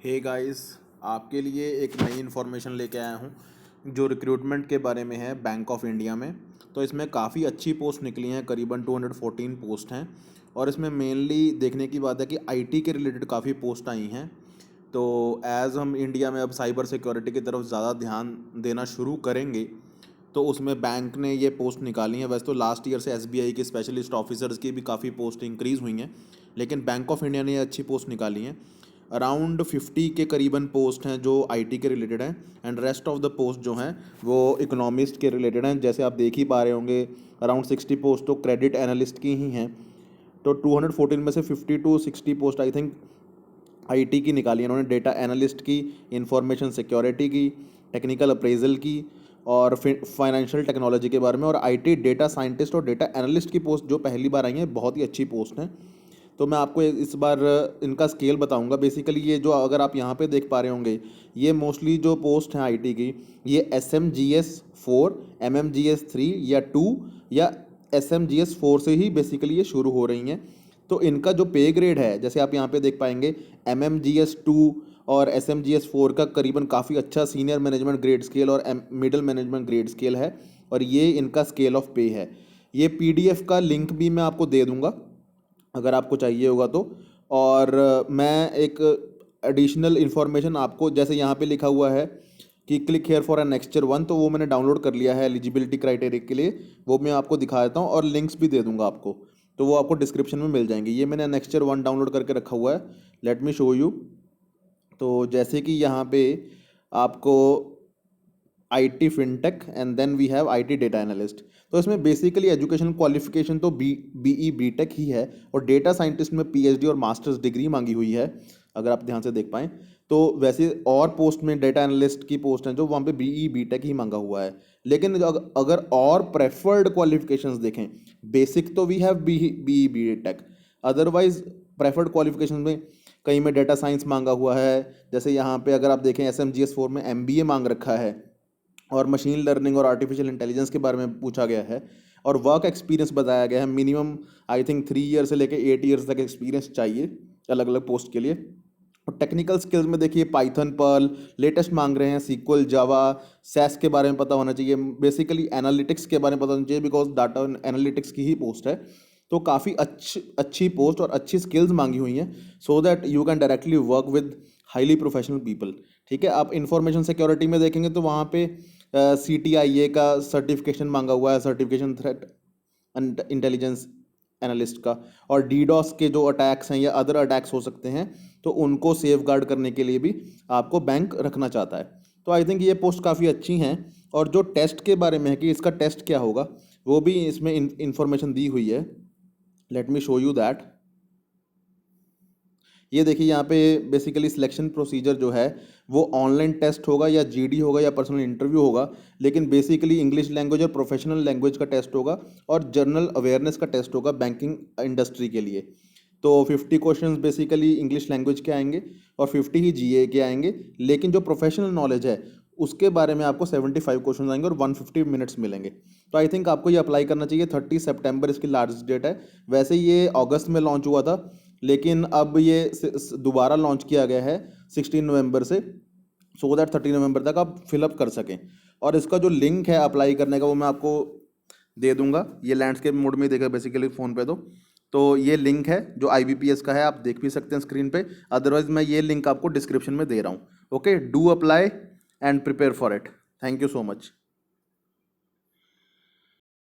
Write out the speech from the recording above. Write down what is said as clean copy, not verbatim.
Hey guys, आपके लिए एक नई इन्फॉर्मेशन लेके आया हूँ जो रिक्रूटमेंट के बारे में है बैंक ऑफ इंडिया में। तो इसमें काफ़ी अच्छी पोस्ट निकली हैं, करीबन 214 पोस्ट हैं। और इसमें मेनली देखने की बात है कि आईटी के रिलेटेड काफ़ी पोस्ट आई हैं। तो एज़ हम इंडिया में अब साइबर सिक्योरिटी की तरफ ज़्यादा ध्यान देना शुरू करेंगे, तो उसमें बैंक ने ये पोस्ट निकाली है। वैसे तो लास्ट ईयर से एसबीआई के स्पेशलिस्ट ऑफिसर्स की भी काफ़ी पोस्ट इंक्रीज़ हुई हैं, लेकिन बैंक ऑफ इंडिया ने ये अच्छी पोस्ट निकाली हैं। अराउंड 50 के करीबन पोस्ट हैं जो आईटी के रिलेटेड हैं, and rest of the post जो हैं वो इकोनॉमिस्ट के रिलेटेड हैं। जैसे आप देख ही पा रहे होंगे, अराउंड 60 पोस्ट तो क्रेडिट एनालिस्ट की ही हैं। तो 214 में से 50 to 60 post I think IT की निकाली है इन्होंने। डेटा एनालिस्ट की, इंफॉर्मेशन सिक्योरिटी की, टेक्निकल अप्रेजल की, और फाइनेंशियल टेक्नोलॉजी के बारे में। और आईटी डेटा साइंटिस्ट और डेटा एनालिस्ट की पोस्ट जो पहली बार आई हैं, बहुत ही अच्छी पोस्ट हैं। तो मैं आपको इस बार इनका स्केल बताऊंगा। बेसिकली ये जो अगर आप यहाँ पे देख पा रहे होंगे, ये मोस्टली जो पोस्ट हैं आईटी की, ये SMGS 4, MMGS 3 या 2 या SMGS 4 से ही बेसिकली ये शुरू हो रही हैं। तो इनका जो पे ग्रेड है, जैसे आप यहाँ पे देख पाएंगे, MMGS 2 और SMGS 4 का करीबन काफ़ी अच्छा सीनियर मैनेजमेंट ग्रेड स्केल और मिडिल मैनेजमेंट ग्रेड स्केल है, और ये इनका स्केल ऑफ पे है। ये PDF का लिंक भी मैं आपको दे दूंगा अगर आपको चाहिए होगा तो। और मैं एक एडिशनल इन्फॉर्मेशन आपको, जैसे यहाँ पे लिखा हुआ है कि click here for an annexure 1, तो वो मैंने डाउनलोड कर लिया है एलिजिबिलिटी क्राइटेरिया के लिए। वो मैं आपको दिखा देता हूँ और लिंक्स भी दे दूंगा आपको, तो वो आपको डिस्क्रिप्शन में मिल जाएंगे। ये मैंने नेक्स्चर 1 डाउनलोड करके रखा हुआ है, लेट मी शो यू। तो जैसे कि यहाँ पे आपको IT fintech and then we have IT data analyst. तो इसमें बेसिकली एजुकेशन क्वालिफिकेशन तो BE BTech ही है, और डेटा साइंटिस्ट में PhD और मास्टर्स डिग्री मांगी हुई है, अगर आप ध्यान से देख पाएँ तो। वैसे और पोस्ट में डेटा एनालिस्ट की पोस्ट हैं जो वहाँ पे BE BTech ही मांगा हुआ है। लेकिन अगर और प्रेफर्ड क्वालिफिकेशंस देखें, बेसिक तो we have BE BTech, otherwise preferred qualification में कहीं में डेटा साइंस मांगा हुआ है। जैसे यहाँ पे अगर आप देखें SMGS 4 में MBA मांग रखा है, और मशीन लर्निंग और आर्टिफिशियल इंटेलिजेंस के बारे में पूछा गया है, और वर्क एक्सपीरियंस बताया गया है। मिनिमम आई थिंक 3 ईयर से लेकर 8 ईयर्स तक एक्सपीरियंस चाहिए अलग अलग पोस्ट के लिए। और टेक्निकल स्किल्स में देखिए, पाइथन, पर्ल लेटेस्ट मांग रहे हैं, SQL, जावा, सैस के बारे में पता होना चाहिए। बेसिकली एनालिटिक्स के बारे में पता होना चाहिए, बिकॉज डाटा एनालिटिक्स की ही पोस्ट है। तो काफ़ी अच्छी पोस्ट और अच्छी स्किल्स मांगी हुई हैं, so that you can directly work with highly professional people. ठीक है, आप इंफॉर्मेशन सिक्योरिटी में देखेंगे तो वहाँ पे CTIA का सर्टिफिकेशन मांगा हुआ है, सर्टिफिकेशन थ्रेट इंटेलिजेंस एनालिस्ट का। और DDoS के जो अटैक्स हैं या अदर अटैक्स हो सकते हैं, तो उनको सेफ गार्ड करने के लिए भी आपको बैंक रखना चाहता है। तो आई थिंक ये पोस्ट काफ़ी अच्छी हैं। और जो टेस्ट के बारे में है कि इसका टेस्ट क्या होगा, वो भी इसमें इंफॉर्मेशन दी हुई है। Let me show you that. ये देखिए यहाँ पे बेसिकली सिलेक्शन प्रोसीजर जो है वो ऑनलाइन टेस्ट होगा या GD होगा या पर्सनल इंटरव्यू होगा, लेकिन बेसिकली इंग्लिश लैंग्वेज और प्रोफेशनल लैंग्वेज का टेस्ट होगा, और जनरल अवेयरनेस का टेस्ट होगा बैंकिंग इंडस्ट्री के लिए। तो 50 क्वेश्चंस बेसिकली इंग्लिश लैंग्वेज के आएंगे और 50 ही GA के आएंगे। लेकिन जो प्रोफेशनल नॉलेज है उसके बारे में आपको 75 क्वेश्चन आएंगे और 150 मिनट्स मिलेंगे। तो आई थिंक आपको ये अप्लाई करना चाहिए। 30 सितंबर इसकी लास्ट डेट है। वैसे ये अगस्त में लॉन्च हुआ था, लेकिन अब ये दोबारा लॉन्च किया गया है 16 नवंबर से, सो दैट 30 नवंबर तक आप फिलअप कर सकें। और इसका जो लिंक है अप्लाई करने का वो मैं आपको दे दूंगा। ये लैंडस्केप मोड में देखा बेसिकली फ़ोन पे। तो ये लिंक है जो IBPS का है, आप देख भी सकते हैं स्क्रीन पे। अदरवाइज मैं ये लिंक आपको डिस्क्रिप्शन में दे रहा हूँ। Okay, do apply and prepare for it. Thank you so much.